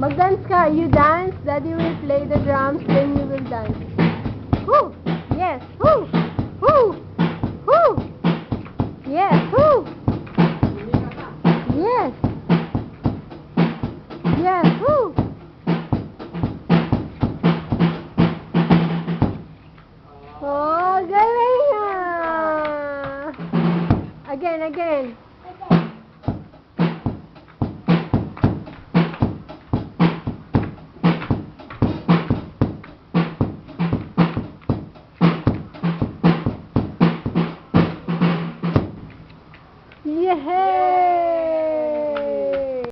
Mag-dance ka. You dance, Daddy will play the drums, then you will dance. Woo! Yes! Woo! Woo! Woo! Yes! Woo! Yes! Yes! Woo! Oh, galing ah! Again, again. Yeah!